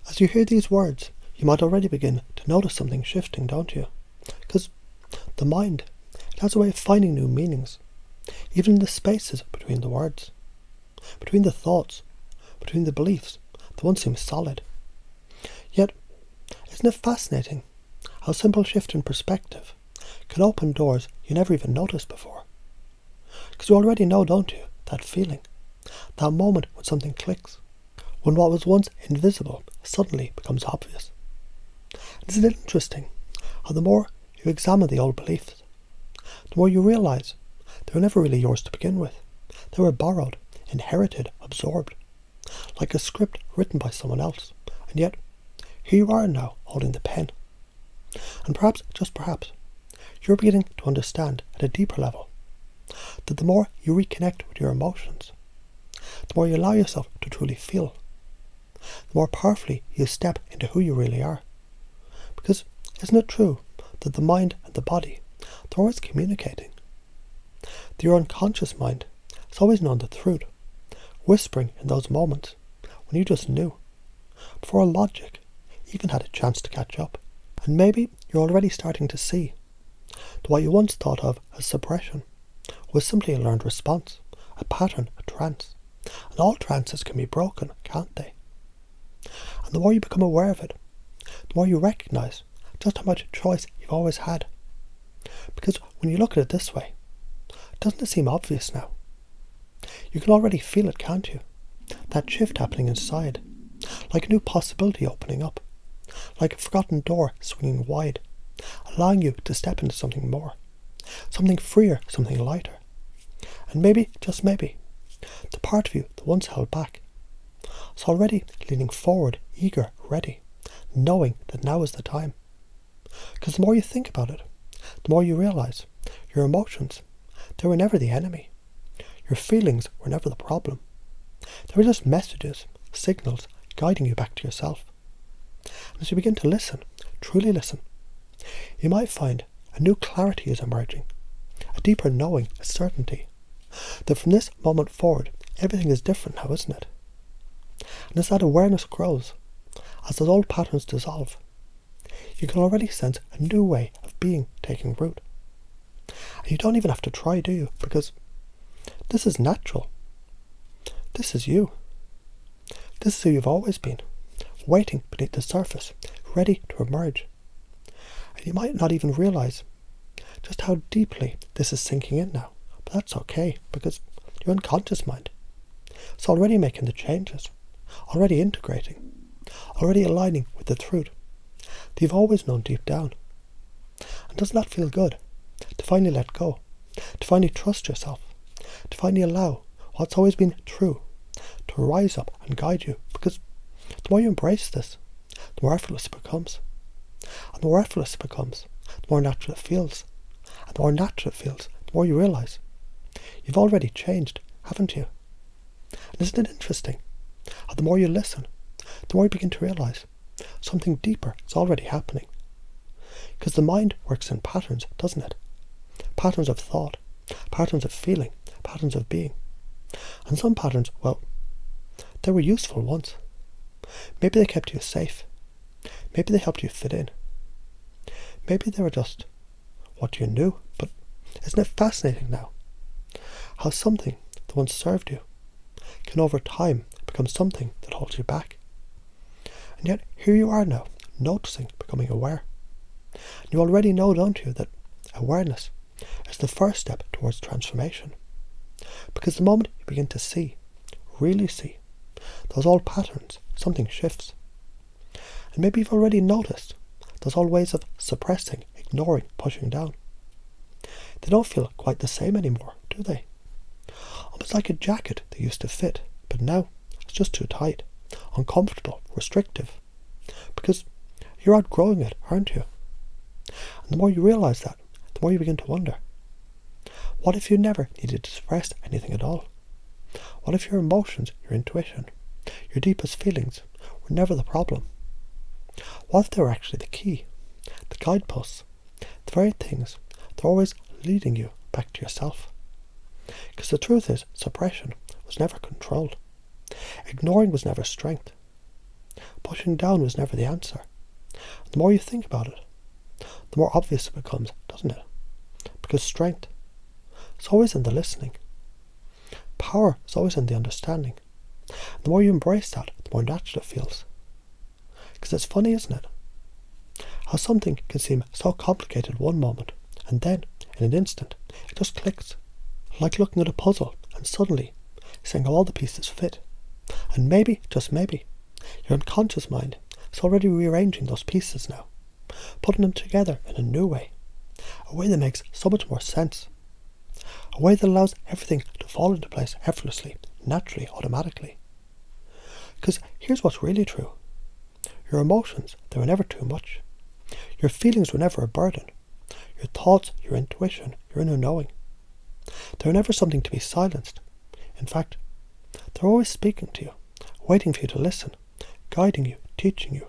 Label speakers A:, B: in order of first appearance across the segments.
A: As you hear these words, you might already begin to notice something shifting, don't you? Because the mind, it has a way of finding new meanings, even in the spaces between the words, between the thoughts, between the beliefs that once seemed solid. Yet, isn't it fascinating how a simple shift in perspective can open doors you never even noticed before? Because you already know, don't you, that feeling, that moment when something clicks, when what was once invisible suddenly becomes obvious. Isn't it interesting how the more you examine the old beliefs, the more you realise they were never really yours to begin with. They were borrowed, inherited, absorbed, like a script written by someone else. And yet, here you are now, holding the pen. And perhaps, just perhaps, you're beginning to understand at a deeper level that the more you reconnect with your emotions, the more you allow yourself to truly feel, the more powerfully you step into who you really are. Because isn't it true that the mind and the body, they're always communicating? Your unconscious mind has always known the truth, whispering in those moments when you just knew, before logic even had a chance to catch up. And maybe you're already starting to see that what you once thought of as suppression was simply a learned response, a pattern, a trance. And all trances can be broken, can't they? And the more you become aware of it, the more you recognise just how much choice you've always had. Because when you look at it this way, doesn't it seem obvious now? You can already feel it, can't you? That shift happening inside, like a new possibility opening up, like a forgotten door swinging wide, allowing you to step into something more, something freer, something lighter. And maybe, just maybe, the part of you that once held back is already leaning forward, eager, ready, knowing that now is the time. Because the more you think about it, the more you realise your emotions, they were never the enemy. Your feelings were never the problem. They were just messages, signals, guiding you back to yourself. And as you begin to listen, truly listen, you might find a new clarity is emerging, a deeper knowing, a certainty, that from this moment forward, everything is different now, isn't it? And as that awareness grows, as those old patterns dissolve, you can already sense a new way of being taking root. And you don't even have to try, do you? Because this is natural. This is you. This is who you've always been, waiting beneath the surface, ready to emerge. And you might not even realise just how deeply this is sinking in now. But that's okay, because your unconscious mind is already making the changes, already integrating, already aligning with the truth that you've always known deep down. And doesn't that feel good? To finally let go, to finally trust yourself, to finally allow what's always been true to rise up and guide you. Because the more you embrace this, the more effortless it becomes. And the more effortless it becomes, the more natural it feels. And the more natural it feels, the more you realise you've already changed, haven't you? And isn't it interesting how the more you listen, the more you begin to realise something deeper is already happening. Because the mind works in patterns, doesn't it? Patterns of thought, patterns of feeling, patterns of being. And some patterns, well, they were useful once. Maybe they kept you safe. Maybe they helped you fit in. Maybe they were just what you knew. But isn't it fascinating now how something that once served you can over time become something that holds you back? And yet here you are now, noticing, becoming aware. And you already know, don't you, that awareness is the first step towards transformation. Because the moment you begin to see, really see, those old patterns, something shifts. And maybe you've already noticed those old ways of suppressing, ignoring, pushing down. They don't feel quite the same anymore, do they? Almost like a jacket that used to fit, but now it's just too tight, uncomfortable, restrictive. Because you're outgrowing it, aren't you? And the more you realise that, the more you begin to wonder, what if you never needed to suppress anything at all? What if your emotions, your intuition, your deepest feelings were never the problem? What if they were actually the key, the guideposts, the very things that are always leading you back to yourself? Because the truth is, suppression was never controlled. Ignoring was never strength. Pushing down was never the answer. The more you think about it, the more obvious it becomes, doesn't it? Because strength is always in the listening. Power is always in the understanding. And the more you embrace that, the more natural it feels. Because it's funny, isn't it? How something can seem so complicated one moment, and then, in an instant, it just clicks. Like looking at a puzzle, and suddenly, seeing how all the pieces fit. And maybe, just maybe, your unconscious mind is already rearranging those pieces now, putting them together in a new way, a way that makes so much more sense, a way that allows everything to fall into place effortlessly, naturally, automatically. Because here's what's really true. Your emotions, they were never too much. Your feelings were never a burden. Your thoughts, your intuition, your inner knowing, they were never something to be silenced. In fact, they're always speaking to you, waiting for you to listen, guiding you, teaching you,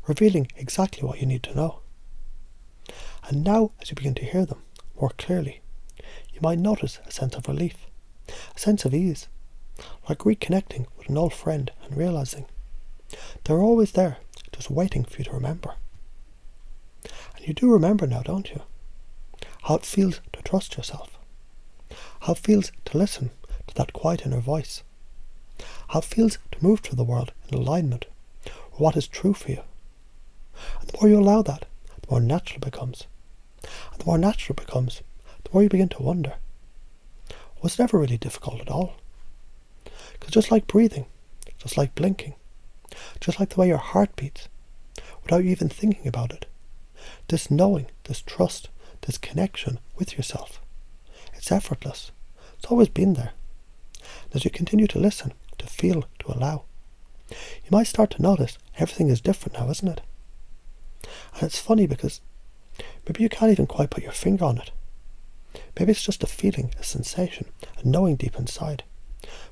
A: revealing exactly what you need to know. And now, as you begin to hear them more clearly, you might notice a sense of relief, a sense of ease, like reconnecting with an old friend and realizing they're always there, just waiting for you to remember. And you do remember now, don't you? How it feels to trust yourself. How it feels to listen to that quiet inner voice. How it feels to move through the world in alignment with what is true for you. And the more you allow that, the more natural it becomes. And the more natural it becomes, the more you begin to wonder, was it ever really difficult at all? Because just like breathing, just like blinking, just like the way your heart beats, without you even thinking about it, this knowing, this trust, this connection with yourself, it's effortless. It's always been there. And as you continue to listen, to feel, to allow, you might start to notice everything is different now, isn't it? And it's funny because maybe you can't even quite put your finger on it. Maybe it's just a feeling, a sensation, a knowing deep inside.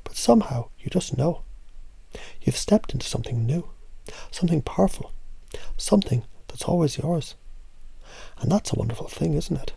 A: But somehow you just know. You've stepped into something new, something powerful, something that's always yours. And that's a wonderful thing, isn't it?